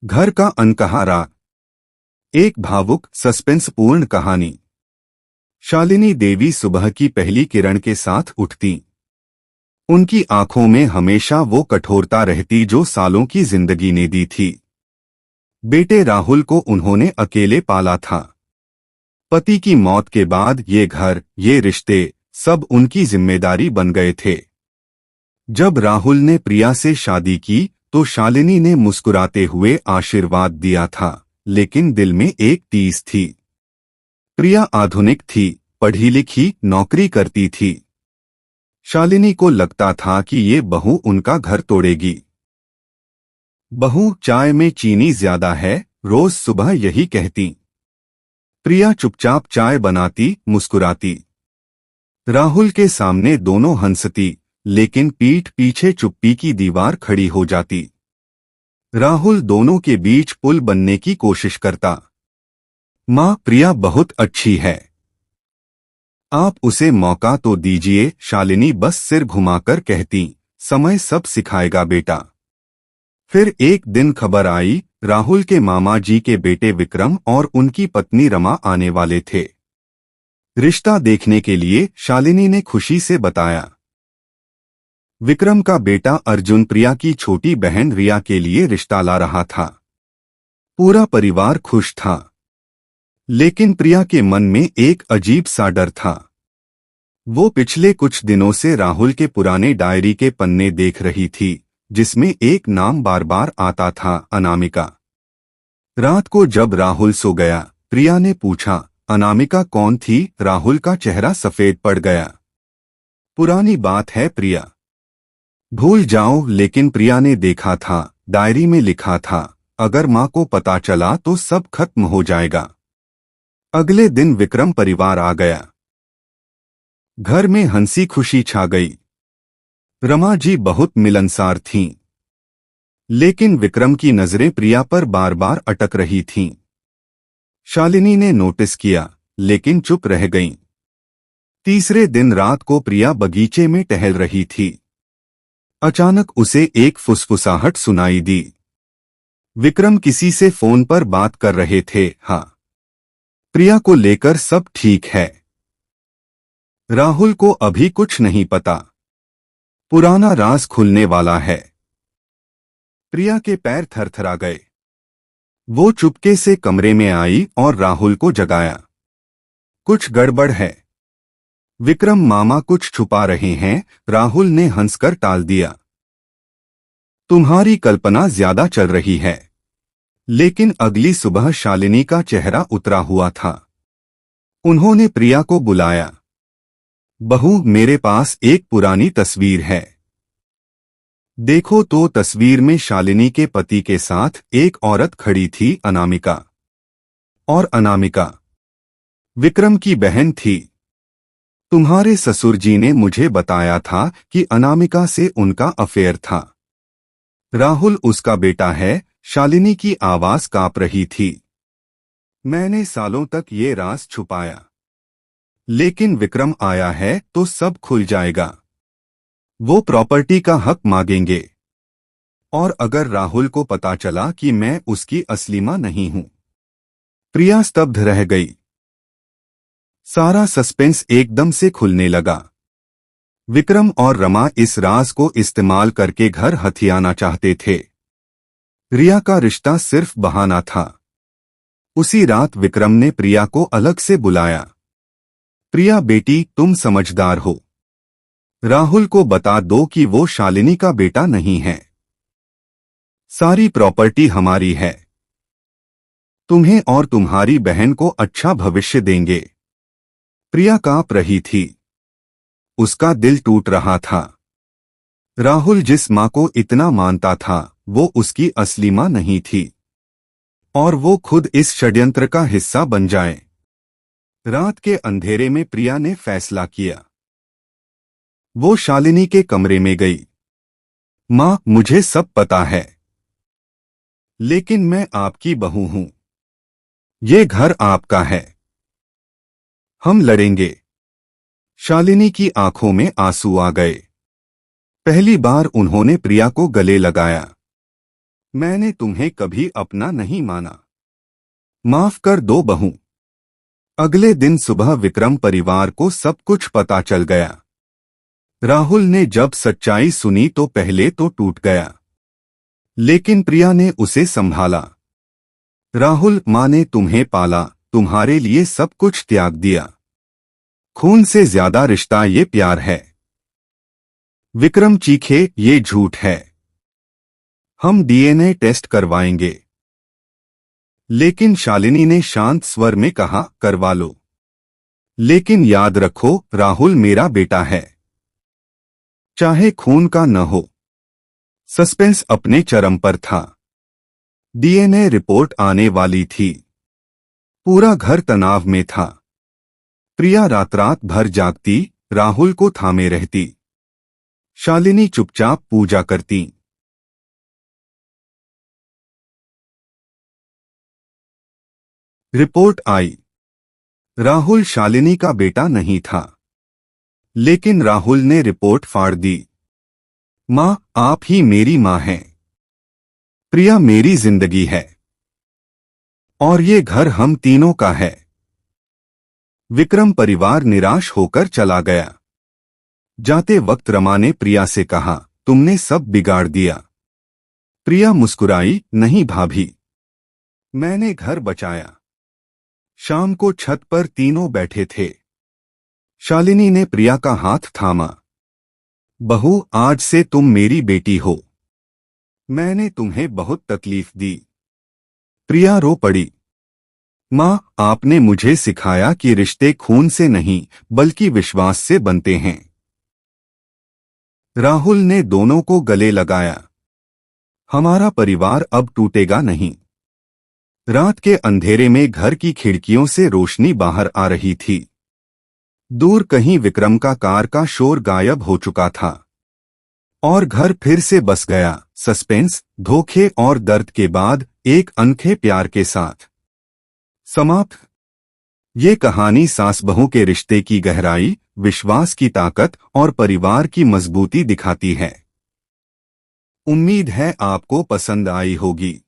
घर का अनकहारा। एक भावुक सस्पेंसपूर्ण कहानी। शालिनी देवी सुबह की पहली किरण के साथ उठती। उनकी आंखों में हमेशा वो कठोरता रहती जो सालों की जिंदगी ने दी थी। बेटे राहुल को उन्होंने अकेले पाला था। पति की मौत के बाद ये घर, ये रिश्ते, सब उनकी जिम्मेदारी बन गए थे। जब राहुल ने प्रिया से शादी की तो शालिनी ने मुस्कुराते हुए आशीर्वाद दिया था, लेकिन दिल में एक टीस थी। प्रिया आधुनिक थी, पढ़ी लिखी, नौकरी करती थी। शालिनी को लगता था कि ये बहू उनका घर तोड़ेगी। बहू, चाय में चीनी ज्यादा है, रोज सुबह यही कहती। प्रिया चुपचाप चाय बनाती, मुस्कुराती। राहुल के सामने दोनों हंसती, लेकिन पीठ पीछे चुप्पी की दीवार खड़ी हो जाती। राहुल दोनों के बीच पुल बनने की कोशिश करता। माँ, प्रिया बहुत अच्छी है, आप उसे मौका तो दीजिए। शालिनी बस सिर घुमाकर कहती, समय सब सिखाएगा बेटा। फिर एक दिन खबर आई, राहुल के मामा जी के बेटे विक्रम और उनकी पत्नी रमा आने वाले थे। रिश्ता देखने के लिए शालिनी ने खुशी से बताया। विक्रम का बेटा अर्जुन प्रिया की छोटी बहन रिया के लिए रिश्ता ला रहा था। पूरा परिवार खुश था, लेकिन प्रिया के मन में एक अजीब सा डर था। वो पिछले कुछ दिनों से राहुल के पुराने डायरी के पन्ने देख रही थी, जिसमें एक नाम बार बार आता था, अनामिका। रात को जब राहुल सो गया, प्रिया ने पूछा, अनामिका कौन थी? राहुल का चेहरा सफेद पड़ गया। पुरानी बात है प्रिया, भूल जाओ। लेकिन प्रिया ने देखा था, डायरी में लिखा था, अगर माँ को पता चला तो सब खत्म हो जाएगा। अगले दिन विक्रम परिवार आ गया। घर में हंसी खुशी छा गई। रमा जी बहुत मिलनसार थीं, लेकिन विक्रम की नजरें प्रिया पर बार बार अटक रही थीं। शालिनी ने नोटिस किया, लेकिन चुप रह गईं। तीसरे दिन रात को प्रिया बगीचे में टहल रही थी। अचानक उसे एक फुसफुसाहट सुनाई दी। विक्रम किसी से फोन पर बात कर रहे थे। हाँ, प्रिया को लेकर सब ठीक है, राहुल को अभी कुछ नहीं पता, पुराना राज खुलने वाला है। प्रिया के पैर थरथरा गए। वो चुपके से कमरे में आई और राहुल को जगाया। कुछ गड़बड़ है, विक्रम मामा कुछ छुपा रहे हैं। राहुल ने हंसकर टाल दिया। तुम्हारी कल्पना ज्यादा चल रही है। लेकिन अगली सुबह शालिनी का चेहरा उतरा हुआ था। उन्होंने प्रिया को बुलाया। बहू, मेरे पास एक पुरानी तस्वीर है, देखो तो। तस्वीर में शालिनी के पति के साथ एक औरत खड़ी थी, अनामिका। और अनामिका विक्रम की बहन थी। तुम्हारे ससुर जी ने मुझे बताया था कि अनामिका से उनका अफेयर था। राहुल उसका बेटा है। शालिनी की आवाज कांप रही थी। मैंने सालों तक ये राज छुपाया, लेकिन विक्रम आया है तो सब खुल जाएगा। वो प्रॉपर्टी का हक मांगेंगे, और अगर राहुल को पता चला कि मैं उसकी असली मां नहीं हूं। प्रिया स्तब्ध रह गई। सारा सस्पेंस एकदम से खुलने लगा। विक्रम और रमा इस राज को इस्तेमाल करके घर हथियाना चाहते थे। रिया का रिश्ता सिर्फ बहाना था। उसी रात विक्रम ने प्रिया को अलग से बुलाया। प्रिया बेटी, तुम समझदार हो, राहुल को बता दो कि वो शालिनी का बेटा नहीं है। सारी प्रॉपर्टी हमारी है, तुम्हें और तुम्हारी बहन को अच्छा भविष्य देंगे। प्रिया कांप रही थी, उसका दिल टूट रहा था। राहुल जिस मां को इतना मानता था, वो उसकी असली मां नहीं थी, और वो खुद इस षड्यंत्र का हिस्सा बन जाए। रात के अंधेरे में प्रिया ने फैसला किया। वो शालिनी के कमरे में गई। मां, मुझे सब पता है, लेकिन मैं आपकी बहू हूं। ये घर आपका है, हम लड़ेंगे। शालिनी की आंखों में आंसू आ गए। पहली बार उन्होंने प्रिया को गले लगाया। मैंने तुम्हें कभी अपना नहीं माना। माफ कर दो बहू। अगले दिन सुबह विक्रम परिवार को सब कुछ पता चल गया। राहुल ने जब सच्चाई सुनी तो पहले तो टूट गया, लेकिन प्रिया ने उसे संभाला। राहुल, माँ ने तुम्हें पाला, तुम्हारे लिए सब कुछ त्याग दिया। खून से ज्यादा रिश्ता ये प्यार है। विक्रम चीखे, ये झूठ है। हम डीएनए टेस्ट करवाएंगे। लेकिन शालिनी ने शांत स्वर में कहा, करवा लो, लेकिन याद रखो राहुल मेरा बेटा है, चाहे खून का न हो। सस्पेंस अपने चरम पर था। डीएनए रिपोर्ट आने वाली थी। पूरा घर तनाव में था। प्रिया रात रात भर जागती, राहुल को थामे रहती। शालिनी चुपचाप पूजा करती। रिपोर्ट आई। राहुल शालिनी का बेटा नहीं था, लेकिन राहुल ने रिपोर्ट फाड़ दी। मां, आप ही मेरी मां हैं। प्रिया मेरी जिंदगी है, और ये घर हम तीनों का है। विक्रम परिवार निराश होकर चला गया। जाते वक्त रमा ने प्रिया से कहा, तुमने सब बिगाड़ दिया। प्रिया मुस्कुराई, नहीं भाभी, मैंने घर बचाया। शाम को छत पर तीनों बैठे थे। शालिनी ने प्रिया का हाथ थामा। बहू, आज से तुम मेरी बेटी हो। मैंने तुम्हें बहुत तकलीफ दी। प्रिया रो पड़ी। मां, आपने मुझे सिखाया कि रिश्ते खून से नहीं बल्कि विश्वास से बनते हैं। राहुल ने दोनों को गले लगाया। हमारा परिवार अब टूटेगा नहीं। रात के अंधेरे में घर की खिड़कियों से रोशनी बाहर आ रही थी। दूर कहीं विक्रम का कार का शोर गायब हो चुका था, और घर फिर से बस गया। सस्पेंस, धोखे और दर्द के बाद एक अनोखे प्यार के साथ समाप्त। ये कहानी सास बहू के रिश्ते की गहराई, विश्वास की ताकत और परिवार की मजबूती दिखाती है। उम्मीद है आपको पसंद आई होगी।